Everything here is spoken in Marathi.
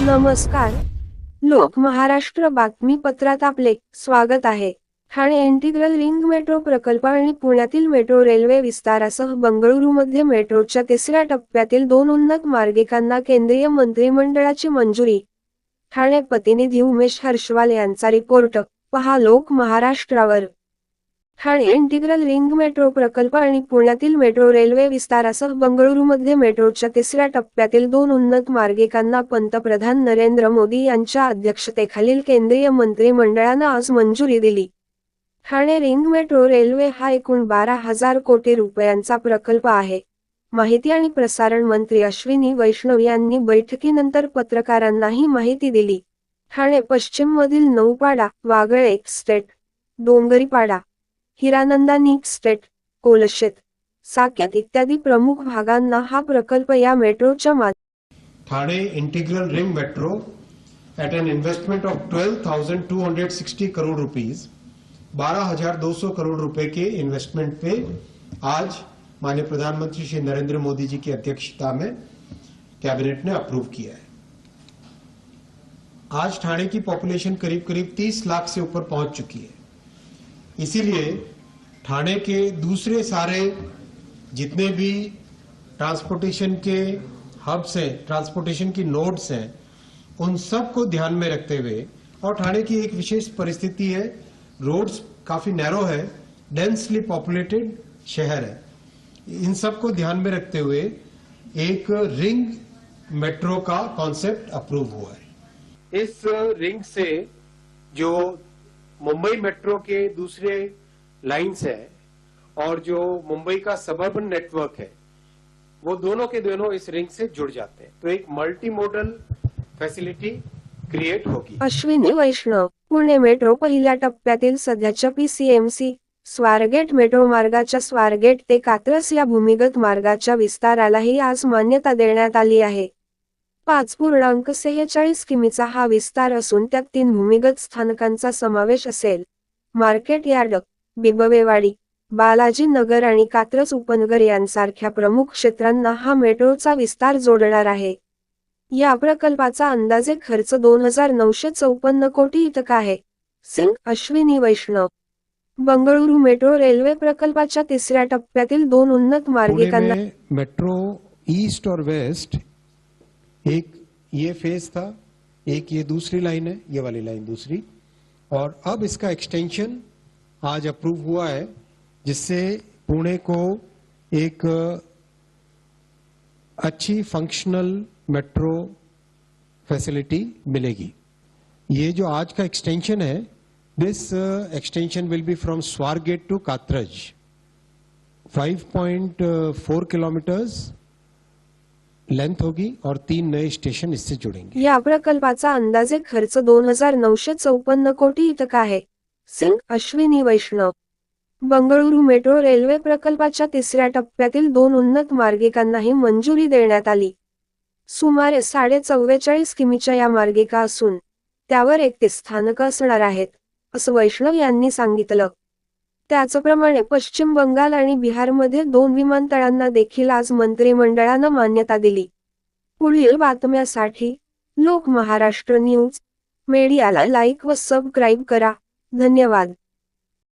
नमस्कार. लोक महाराष्ट्र बातमीपत्रात आपले स्वागत आहे. ठाणे इंटिग्रल रिंग मेट्रो प्रकल्प आणि पुण्यातील मेट्रो रेल्वे विस्तारासह बंगळुरूमध्ये मेट्रोच्या तिसऱ्या टप्प्यातील 2 उन्नत मार्गिकांना केंद्रीय मंत्रिमंडळाची मंजुरी. ठाणे प्रतिनिधी उमेश हर्षवाल यांचा रिपोर्ट. पहा लोक महाराष्ट्रावर. ठाणे इंटिग्रल रिंग मेट्रो प्रकल्प आणि पुण्यातील मेट्रो रेल्वे विस्तारासह बंगळुरूमध्ये मेट्रोच्या तिसऱ्या टप्प्यातील 2 उन्नत मार्गिकांना पंतप्रधान नरेंद्र मोदी यांच्या अध्यक्षतेखालील केंद्रीय मंत्रिमंडळानं आज मंजुरी दिली. ठाणे रिंग मेट्रो रेल्वे हा एकूण 12,000 कोटी रुपयांचा प्रकल्प आहे. माहिती आणि प्रसारण मंत्री अश्विनी वैष्णव यांनी बैठकीनंतर पत्रकारांना ही माहिती दिली. ठाणे पश्चिममधील नौपाडा, वागळे स्टेट, डोंगरीपाडा, हिरानंदानी स्टेट, कोलशेत, साक्यात इत्यादी प्रमुख भागांना हा प्रकल्प या मेट्रोच्या Thane integral ring metro at an investment of 12,260 crore rupees, 12,200 crore रुपए के इन्वेस्टमेंट पे आज माननीय प्रधानमंत्री श्री नरेंद्र मोदी जी की अध्यक्षता में कैबिनेट ने अप्रूव किया है। आज ठाणे की पॉपुलेशन करीब करीब 30 लाख से ऊपर पहुंच चुकी है। इसीलिए ठाणे के दूसरे सारे जितने भी ट्रांसपोर्टेशन के हब्स हैं, ट्रांसपोर्टेशन की नोड्स हैं, उन सब को ध्यान में रखते हुए, और ठाणे की एक विशेष परिस्थिति है, रोड्स काफी नैरो है, डेंसली पॉपुलेटेड शहर है, इन सब को ध्यान में रखते हुए एक रिंग मेट्रो का कॉन्सेप्ट अप्रूव हुआ है। इस रिंग से जो मुंबई मेट्रो के दूसरे लाइंस है और जो मुंबई का सबर्बन नेटवर्क है, वो दोनों के दोनों इस रिंग से जुड़ जाते हैं, तो एक मल्टी मॉडल फैसिलिटी क्रिएट होगी। अश्विनी वैष्णव. पुणे मेट्रो पहिल्या टप्प्यातील सध्याच्या PCMC स्वारगेट मेट्रो मार्गाच्या स्वारगेट ते कात्रज या भूमिगत मार्गाच्या विस्तारालाही आज मान्यता देण्यात आली आहे. 5.46 किमीचा हा विस्तार असून त्यात 3 भूमिगत स्थानकांचा समावेश असेल. मार्केट यार्ड, बिबवेवाडी, बालाजी नगर आणि कात्रज उपनगर यांसारख्या प्रमुख क्षेत्रांना हा मेट्रोचा विस्तार जोडणार आहे. या प्रकल्पाचा अंदाजे खर्च 2,954 कोटी इतका आहे. सिंग, अश्विनी वैष्णव. बंगळुरू मेट्रो रेल्वे प्रकल्पाच्या तिसऱ्या टप्प्यातील 2 उन्नत मार्गिकांना मेट्रो ईस्ट और वेस्ट, एक ये फेज था, एक ये दूसरी लाइन है, ये वाली लाइन दूसरी, और अब इसका एक्सटेंशन आज अप्रूव हुआ है, जिससे पुणे को एक अच्छी फंक्शनल मेट्रो फैसिलिटी मिलेगी। ये जो आज का एक्सटेंशन है, this extension will be from Swargate to Katraj, 5.4 kilometres length होगी और 3 नए स्टेशन इससे जुड़ेंगे। या प्रकल्पाचा अंदाजे खर्च 2,954 कोटी इतका आहे. सिंग, अश्विनी वैष्णव. बंगळुरू मेट्रो रेल्वे प्रकल्पाच्या तिसऱ्या टप्प्यातील 2 उन्नत मार्गिकांनाही मंजुरी देण्यात आली. सुमारे 44.5 किमीच्या या मार्गिका असून त्यावर 31 स्थानकं असणार आहेत, असं वैष्णव यांनी सांगितलं. त्याचप्रमाणे पश्चिम बंगाल आणि बिहारमध्ये 2 विमानतळांना देखील आज मंत्रिमंडळानं मान्यता दिली. पुढील बातम्यासाठी लोक महाराष्ट्र न्यूज मीडियाला लाईक व सबस्क्राईब करा. धन्यवाद.